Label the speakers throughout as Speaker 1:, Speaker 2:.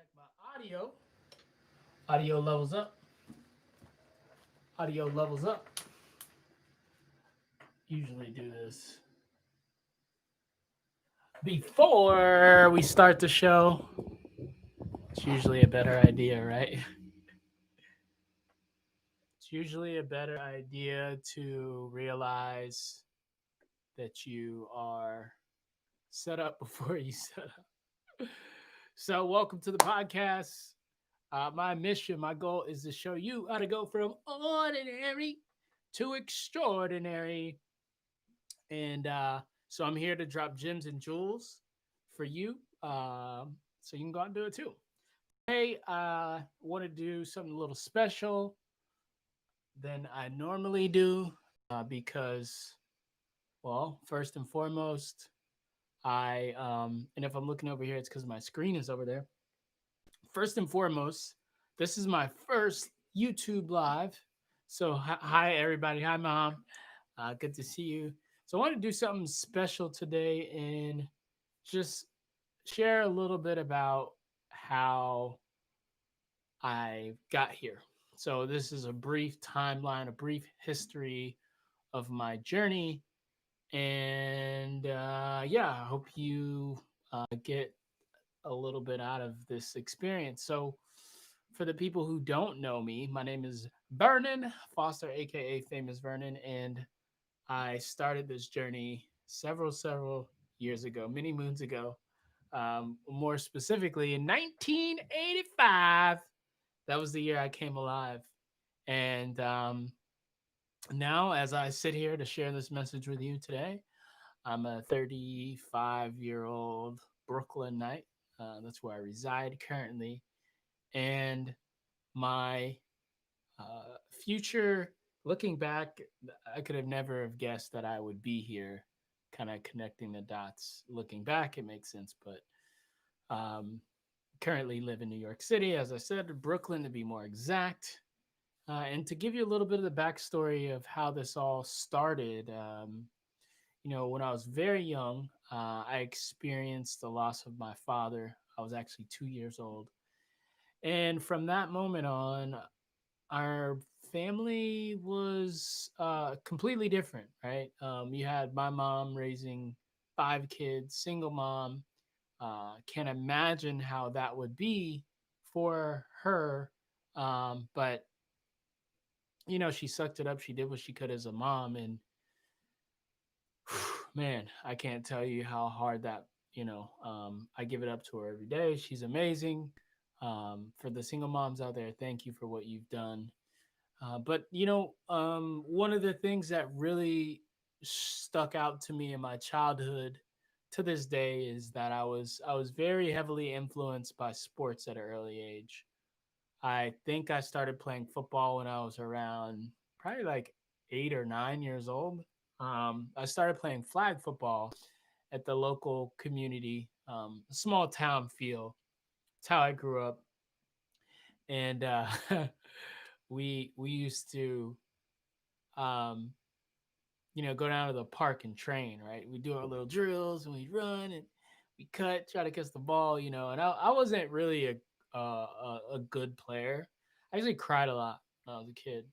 Speaker 1: check my audio. Audio levels up. Audio levels up. Usually do this before we start the show. It's usually a better idea, right? It's usually a better idea to realize that you are set up before you set up. So, welcome to the podcast. My mission, my goal is to show you how to go from ordinary to extraordinary. And so I'm here to drop gems and jewels for you, so you can go out and do it too. Hey, I want to do something a little special than I normally do because, well, first and foremost, and if I'm looking over here, it's because my screen is over there. First and foremost, this is my first YouTube live. So, hi, everybody. Hi, mom. Good to see you. So, I want to do something special today and just share a little bit about how I got here. So, this is a brief timeline, a brief history of my journey. And yeah, I hope you get a little bit out of this experience. So, for the people who don't know me, my name is Vernon Foster, aka Famous Vernon, and I started this journey several years ago, many moons ago. More specifically, in 1985, that was the year I came alive. And now, as I sit here to share this message with you today, I'm a 35-year-old Brooklynite. That's where I reside currently. And my future, looking back, I could have never have guessed that I would be here, kind of connecting the dots. Looking back, it makes sense, but um, currently live in New York City, as I said, Brooklyn to be more exact. And to give you a little bit of the backstory of how this all started, when I was very young, I experienced the loss of my father. I was actually 2 years old. And from that moment on, our family was completely different, right? You had my mom raising five kids, single mom. Can't imagine how that would be for her. But, she sucked it up. She did what she could as a mom. And man, I can't tell you how hard I give it up to her every day. She's amazing. For the single moms out there, thank you for what you've done. But one of the things that really stuck out to me in my childhood to this day is that I was very heavily influenced by sports at an early age. I think I started playing football when I was around probably like 8 or 9 years old. I started playing flag football at the local community, small town feel. It's how I grew up, and we used to um, go down to the park and train, right? We do our little drills and we run and we cut, try to catch the ball, and I wasn't really a good player. I actually cried a lot when I was a kid.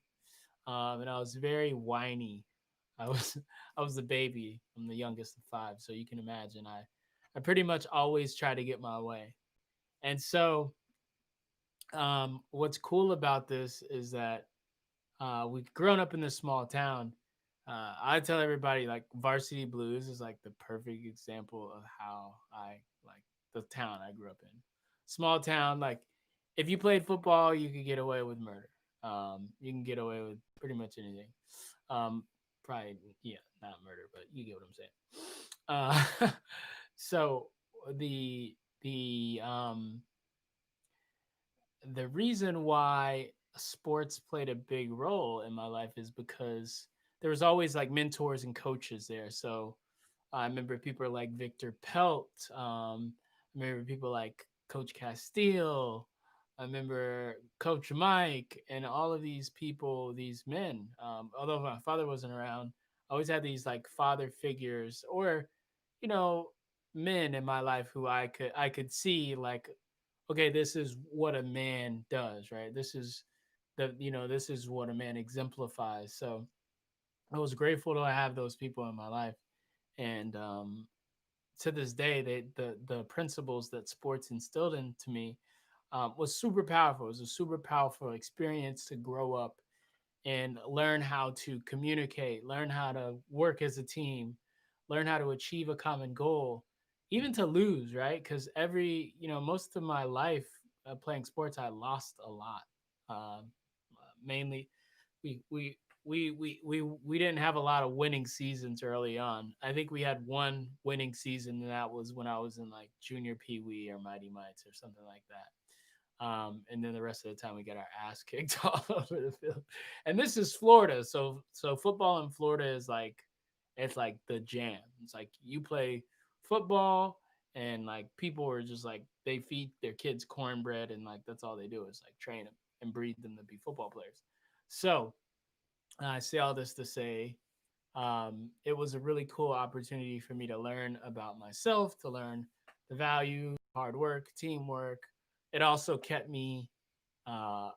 Speaker 1: And I was very whiny. I was I was the baby. I'm the youngest of five, so you can imagine I pretty much always try to get my way. And so what's cool about this is that we've grown up in this small town. I tell everybody like Varsity Blues is like the perfect example of how I like the town I grew up in. Small town, like if you played football, you could get away with murder. You can get away with pretty much anything. Probably, yeah, not murder, but you get what I'm saying. So the the um the reason why sports played a big role in my life is because there was always like mentors and coaches there. So I remember people like Victor Pelt. I remember people like Coach Castile. I remember Coach Mike and all of these people, these men. Although my father wasn't around, I always had these like father figures or, you know, men in my life who I could see like, okay, this is what a man does, right? This is this is what a man exemplifies. So I was grateful to have those people in my life. And to this day, the principles that sports instilled into me was super powerful. It was a super powerful experience to grow up and learn how to communicate, learn how to work as a team, learn how to achieve a common goal, even to lose, right? Because most of my life playing sports, I lost a lot. Mainly, we we we didn't have a lot of winning seasons early on. I think we had one winning season, and that was when I was in like junior Pee Wee or Mighty Mites or something like that. And then the rest of the time we get our ass kicked all over the field. And this is Florida, so football in Florida is like it's like the jam. It's like you play football and like people are just like they feed their kids cornbread and like that's all they do is like train them and breed them to be football players. So I say all this to say it was a really cool opportunity for me to learn about myself, to learn the value, hard work, teamwork. It also kept me uh,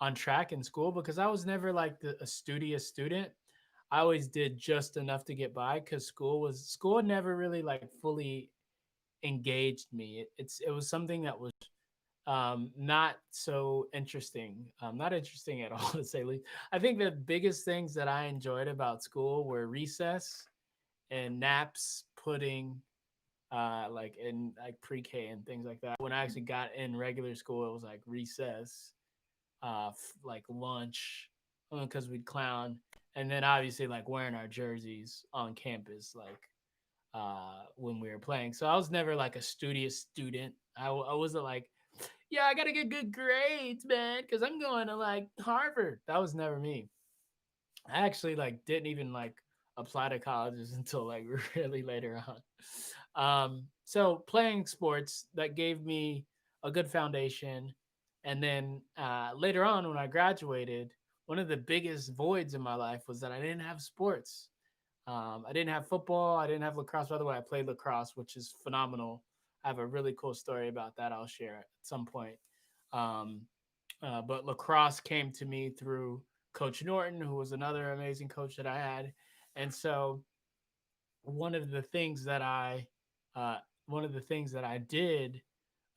Speaker 1: on track in school because I was never like a studious student. I always did just enough to get by because school never really like fully engaged me. It was something that was not so interesting, not interesting at all to say least. I think the biggest things that I enjoyed about school were recess and naps, pudding, like in like pre-K and things like that. When I actually got in regular school, it was like recess, like lunch, because we'd clown, and then obviously like wearing our jerseys on campus, like when we were playing. So I was never like a studious student. I wasn't like, yeah, I gotta get good grades, man, because I'm going to like Harvard. That was never me. I actually like didn't even like apply to colleges until like really later on. So playing sports that gave me a good foundation, and then later on when I graduated, one of the biggest voids in my life was that I didn't have sports. I didn't have football. I didn't have lacrosse. By the way, I played lacrosse, which is phenomenal. I have a really cool story about that I'll share at some point. Um, but lacrosse came to me through Coach Norton, who was another amazing coach that I had. And so one of the things that I uh, one of the things that I did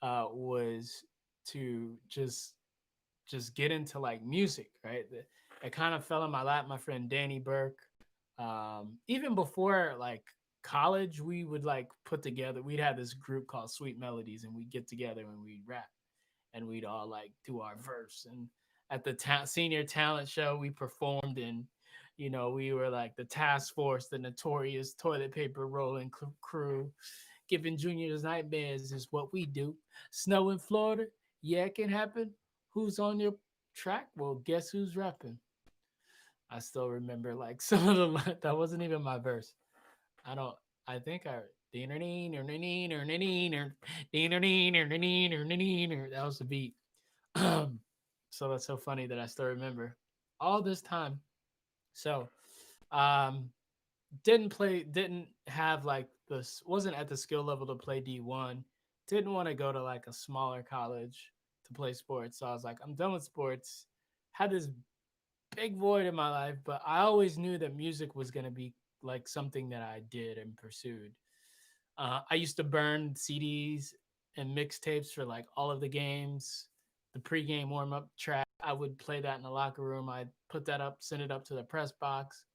Speaker 1: was to just get into like music, right? It kind of fell in my lap. My friend Danny Burke, even before like college, we would like put together. We'd have this group called Sweet Melodies, and we'd get together and we'd rap and we'd all like do our verse. And at the senior talent show, we performed and we were like the task force, the notorious toilet paper rolling crew, giving juniors nightmares is what we do. Snow in Florida, yeah, it can happen. Who's on your track? Well, guess who's rapping? I still remember like some of the that wasn't even my verse. I don't. I think I. That was the beat. So that's so funny that I still remember all this time. So, um, didn't have like this, wasn't at the skill level to play D1. Didn't want to go to like a smaller college to play sports. So I was like, I'm done with sports. Had this big void in my life, but I always knew that music was going to be like something that I did and pursued. I used to burn CDs and mixtapes for like all of the games, the pregame warm up track. I would play that in the locker room. I'd put that up, send it up to the press box.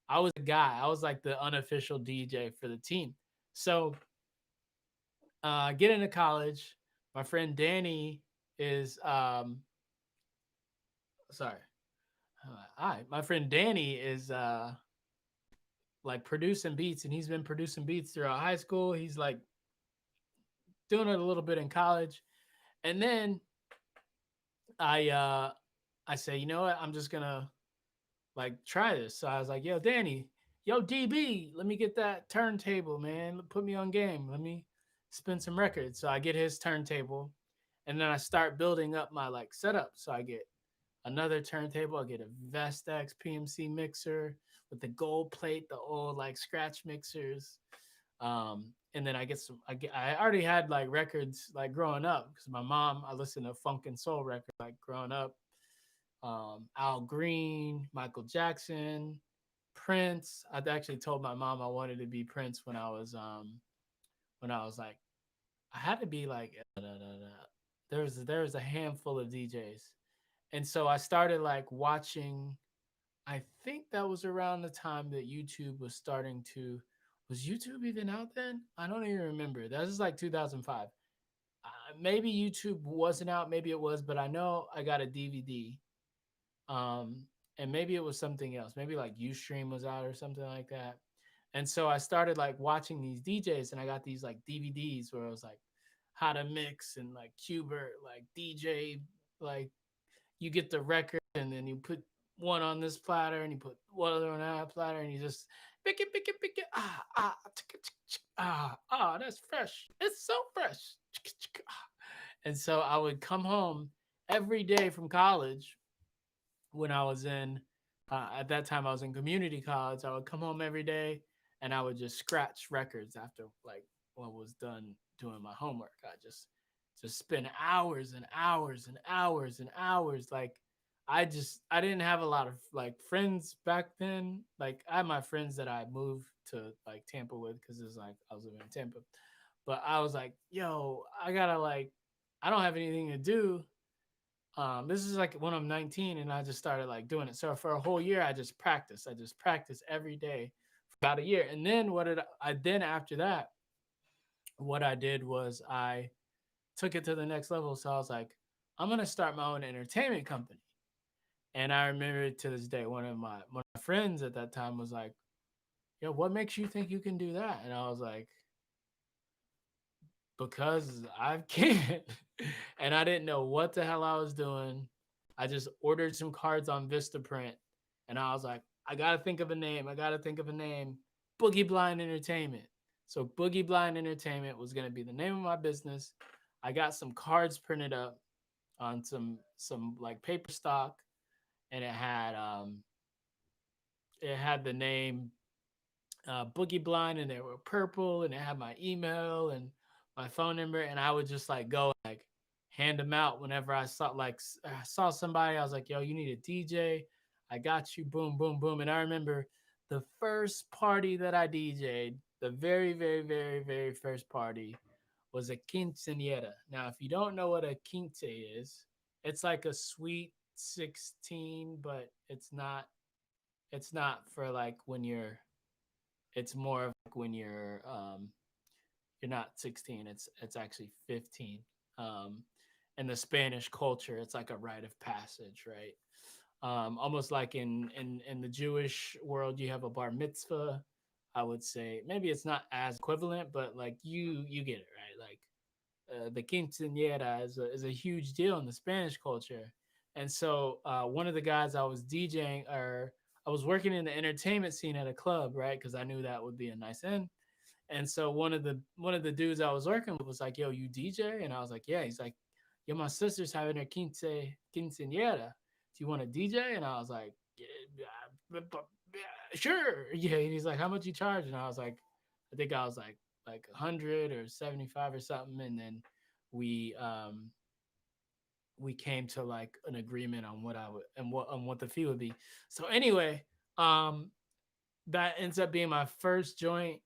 Speaker 1: I was a guy. I was like the unofficial DJ for the team. So, get into college. My friend Danny is sorry. All right, my friend Danny is like producing beats, and he's been producing beats throughout high school. He's like doing it a little bit in college, and then I uh I say, you know what? I'm just gonna like try this. So I was like, yo, Danny, yo, DB, let me get that turntable, man. Put me on game. Let me spin some records. So I get his turntable, and then I start building up my like setup. So I get another turntable. I get a Vestax PMC mixer with the gold plate, the old like scratch mixers. and then I already had like records like growing up because my mom, I listened to funk and soul records like growing up. Al Green, Michael Jackson, Prince. I actually told my mom I wanted to be Prince when I was like, I had to be like There was a handful of DJs, and so I started like watching. I think that was around the time that YouTube was starting to. Was YouTube even out then? I don't even remember. That was like 2005. Maybe YouTube wasn't out, maybe it was, but I know I got a DVD. Um, and maybe it was something else. Maybe like UStream was out or something like that. And so I started like watching these DJs, and I got these like DVDs where it was like how to mix and like Qbert, like DJ, like you get the record and then you put one on this platter and you put one other on that platter and you just pick it, that's fresh. It's so fresh. And so I would come home every day from college when I was in at that time I was in community college. I would come home every day and I would just scratch records after like what was done doing my homework. I just spend hours and hours and hours and hours. Like I didn't have a lot of like friends back then. Like I had my friends that I moved to like Tampa with because it's like I was living in Tampa. But I was like, yo, I gotta like I don't have anything to do. This is like when I'm 19 and I just started like doing it. So for a whole year, I just practiced. I just practiced every day for about a year. And then what did I then after that, what I did was I took it to the next level. So I was like, I'm gonna start my own entertainment company. And I remember to this day, one of my friends at that time was like, yo, what makes you think you can do that? And I was like, because I can't. And I didn't know what the hell I was doing. I just ordered some cards on Vistaprint and I was like, I gotta think of a name. I gotta think of a name. Boogie Blind Entertainment. So Boogie Blind Entertainment was gonna be the name of my business. I got some cards printed up on some like paper stock and it had the name Boogie Blind, and they were purple, and it had my email and my phone number, and I would just like go like hand them out whenever I saw somebody. I was like, "Yo, you need a DJ? I got you." Boom, boom, boom. And I remember the first party that I DJ'd, the very, very, very, very first party was a quinceañera. Now, if you don't know what a quince is, it's like a sweet 16, but it's not for like when it's more of like when you're not 16, it's actually 15. um in the Spanish culture it's like a rite of passage, right? Almost like in the Jewish world you have a bar mitzvah. I would say maybe it's not as equivalent, but like you get it, right? Like the quinceañera is a huge deal in the Spanish culture. And so one of the guys I was DJing, or I was working in the entertainment scene at a club, right? Because I knew that would be a nice end. And so one of the dudes I was working with was like, "Yo, you DJ?" And I was like, "Yeah." He's like, "Yo, my sister's having her quinceañera. Do you want to DJ?" And I was like, "Yeah, sure." Yeah. And he's like, "How much you charge?" And I was like, I think I was like 100 or 75 or something. And then we um we came to like an agreement on what I would and what the fee would be. So anyway, um that ends up being my first joint.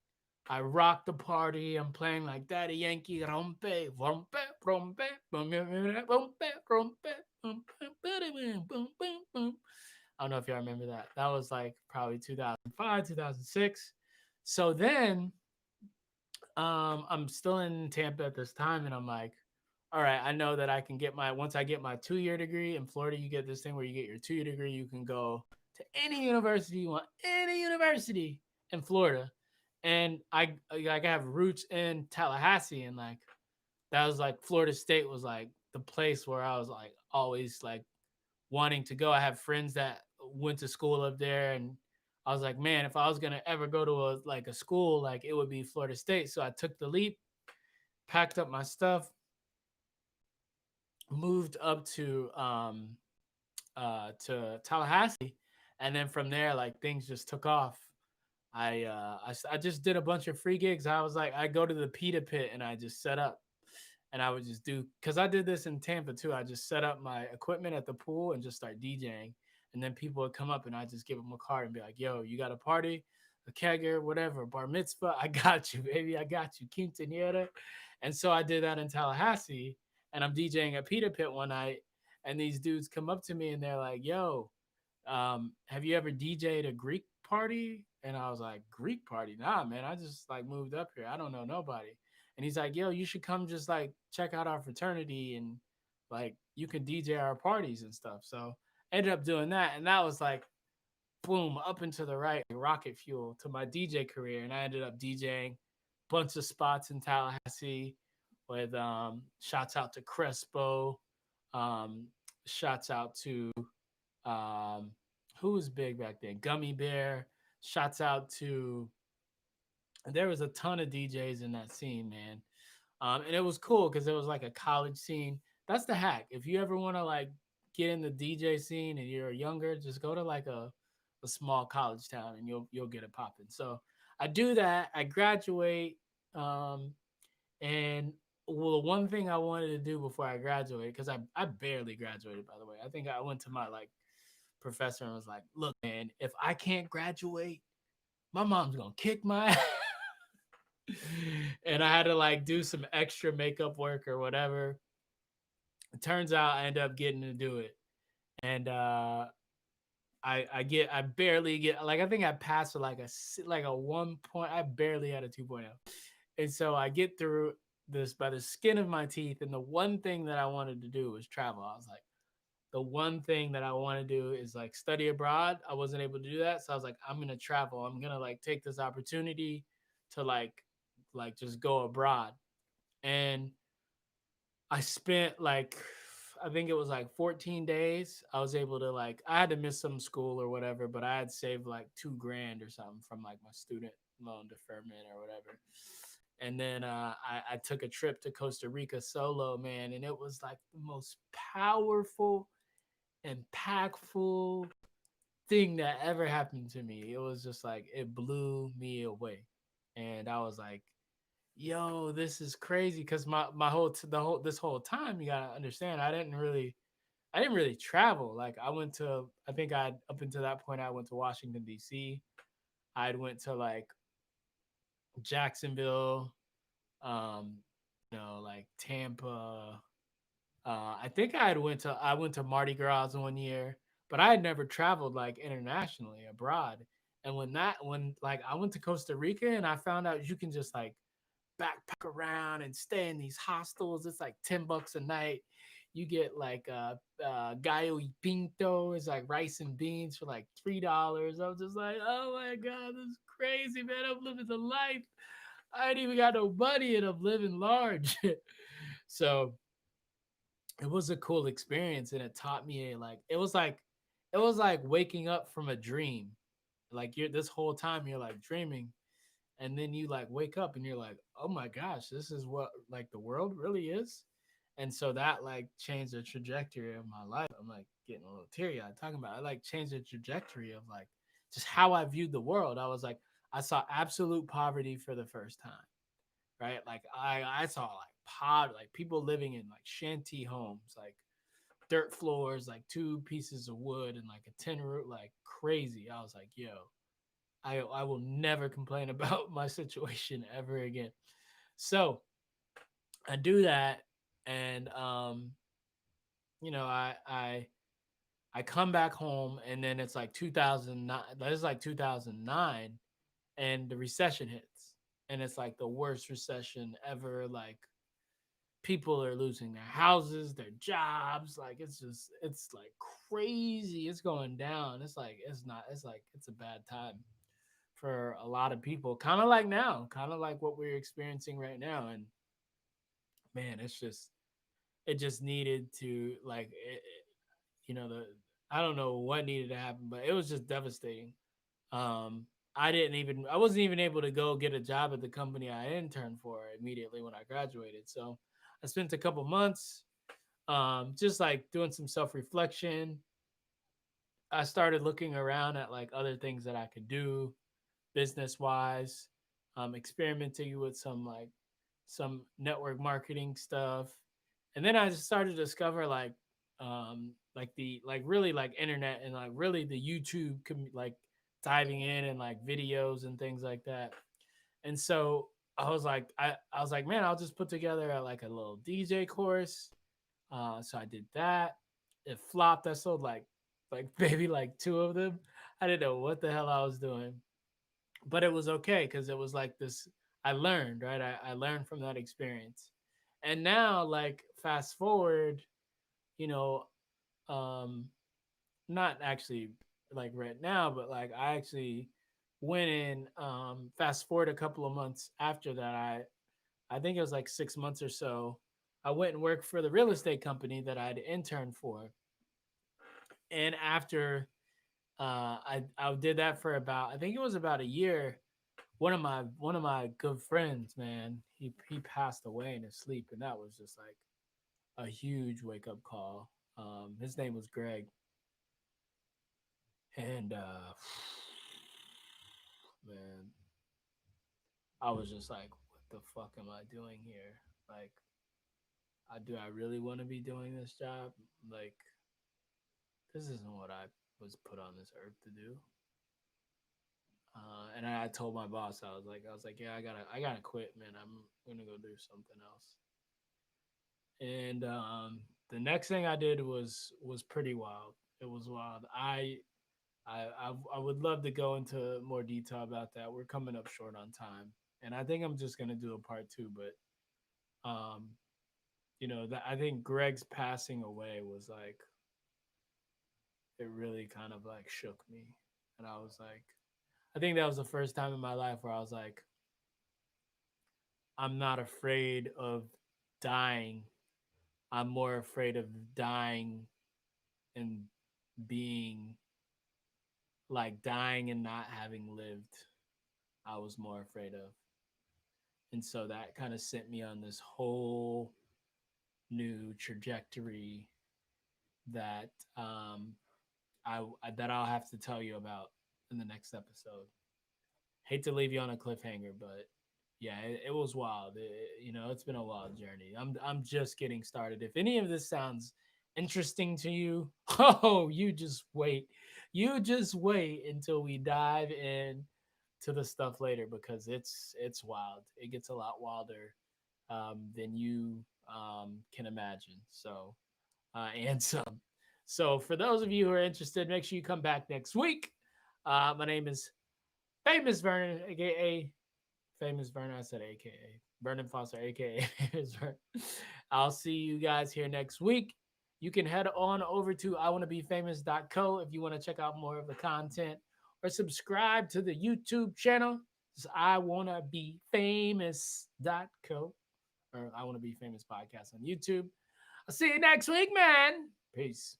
Speaker 1: I rock the party. I'm playing like Daddy Yankee, rompe, rompe, rompe, rompe, rompe, rompe, rompe. I don't know if y'all remember that. That was like probably 2005, 2006. So then I'm still in Tampa at this time, and I'm like, all right, I know that I can get my once I get my 2 year degree in Florida. You get this thing where you get your 2 year degree, you can go to any university you want, any university in Florida. And I have roots in Tallahassee, and like that was like Florida State was like the place where I was like always like wanting to go. I have friends that went to school up there, and I was like, man, if I was gonna ever go to a school, like it would be Florida State. So I took the leap, packed up my stuff, moved up to Tallahassee, and then from there, like things just took off. I just did a bunch of free gigs. I was like, I go to the Pita Pit and I just set up and I would just do because I did this in Tampa too. I just set up my equipment at the pool and just start DJing, and then people would come up and I just give them a card and be like, "Yo, you got a party, a kegger, whatever, bar mitzvah? I got you, baby. I got you, quinceañera." And so I did that in Tallahassee, and I'm DJing at Pita Pit one night, and these dudes come up to me and they're like, "Yo, have you ever DJ'd a Greek party?" And I was like, Greek party? Nah, man. I just like moved up here. I don't know nobody. And he's like, yo, you should come just like check out our fraternity and like you can DJ our parties and stuff. So ended up doing that. And that was like, boom, up into the right, rocket fuel to my DJ career. And I ended up DJing bunch of spots in Tallahassee with shouts out to Crespo, um, shouts out to um, who was big back then? Gummy Bear. Shouts out to there was a ton of DJs in that scene, man. And it was cool because it was like a college scene. That's the hack. If you ever want to like get in the DJ scene and you're younger, just go to like a small college town and you'll get it popping. So I do that. I graduate, um, and well, the one thing I wanted to do before I graduated because I barely graduated by the way. I think I went to my like professor and was like, "Look, man, if I can't graduate, my mom's gonna kick my ass." And I had to like do some extra makeup work or whatever. It turns out I end up getting to do it, and I barely get like I think I passed with like a 1 point. I barely had a 2.0, and so I get through this by the skin of my teeth. And the one thing that I wanted to do was travel. I was like, the one thing that I want to do is like study abroad. I wasn't able to do that, so I was like, I'm gonna travel. I'm gonna like take this opportunity to like just go abroad. And I spent like I think it was like 14 days. I was able to like I had to miss some school or whatever, but I had saved like 2 grand or something from like my student loan deferment or whatever. And then I took a trip to Costa Rica solo, man, and it was like the most powerful, impactful thing that ever happened to me. It was just like it blew me away. And I was like, yo, this is crazy because my whole the whole this whole time you gotta understand I didn't really travel. Like I went to I think I up until that point I went to Washington D.C. I'd went to like Jacksonville, um, like Tampa. I think I went to Mardi Gras 1 year, but I had never traveled like internationally abroad. And when like I went to Costa Rica and I found out you can just like backpack around and stay in these hostels. It's like $10 a night. You get like gallo y pinto. It's like rice and beans for like $3. I was just like, oh my god, this is crazy, man. I'm living the life. I ain't even got no money and I'm living large. So it was a cool experience and it taught me like it was like waking up from a dream. Like you're this whole time you're like dreaming and then you like wake up and you're like, oh my gosh, this is what like the world really is. And so that like changed the trajectory of my life. I'm like getting a little teary eyed talking about it. I like changed the trajectory of like just how I viewed the world. I was like, I saw absolute poverty for the first time, right? Like I saw like poverty, like people living in like shanty homes, like dirt floors, like 2 pieces of wood and like a tin roof, like crazy. I was like, yo, I will never complain about my situation ever again. So I do that, and I come back home, and then it's like 2009. That is like 2009, and the recession hits, and it's like the worst recession ever. Like people are losing their houses, their jobs. Like it's like crazy. It's going down. It's like it's not. It's like it's a bad time for a lot of people, kind of like now, kind of like what we're experiencing right now. And man, it just needed to the I don't know what needed to happen, but it was just devastating. Um, I wasn't even able to go get a job at the company I interned for immediately when I graduated. So I spent a couple months just like doing some self reflection. I started looking around at like other things that I could do. business wise, experimenting with some some network marketing stuff, and then I just started to discover like the like really like internet and like really the YouTube like diving in and like videos and things like that. And so I was like, man, I'll just put together like a little DJ course. So I did that. It flopped. I sold like maybe like two of them. I didn't know what the hell I was doing, but it was okay because it was like this. I learned, right? I learned from that experience, and now like fast forward, you know, um, not actually like right now, but like I actually went in fast forward a couple of months after that. I think it was like 6 months or so. I went and worked for the real estate company that I'd interned for, and after I did that for about I think it was about a year. One of my good friends, man, he passed away in his sleep, and that was just like a huge wake up call. His name was Greg, and man, I was just like, what the fuck am I doing here? Like, do I really want to be doing this job? Like, this isn't what I was put on this earth to do. And I told my boss, I was like, yeah, I gotta quit, man. I'm gonna go do something else. And the next thing I did was pretty wild. It was wild. I would love to go into more detail about that. We're coming up short on time, and I think I'm just gonna do a part two. But that I think Greg's passing away was like it really kind of like shook me, and I was like, I think that was the first time in my life where I was like, I'm not afraid of dying. I'm more afraid of dying and being like dying and not having lived. I was more afraid of. And so that kind of sent me on this whole new trajectory that that I'll have to tell you about in the next episode. Hate to leave you on a cliffhanger, but yeah, it was wild. It's been a wild journey. I'm just getting started. If any of this sounds interesting to you, oh, you just wait. You just wait until we dive in to the stuff later because it's wild. It gets a lot wilder than you can imagine. So and some. So for those of you who are interested, make sure you come back next week. My name is Famous Vernon, aka Famous Vernon. I said aka Vernon Foster, aka Famous Vernon. I'll see you guys here next week. You can head on over to iwannabefamous.co if you want to check out more of the content or subscribe to the YouTube channel. It's iwannabefamous.co or I Want to Be Famous podcast on YouTube. I'll see you next week, man. Peace.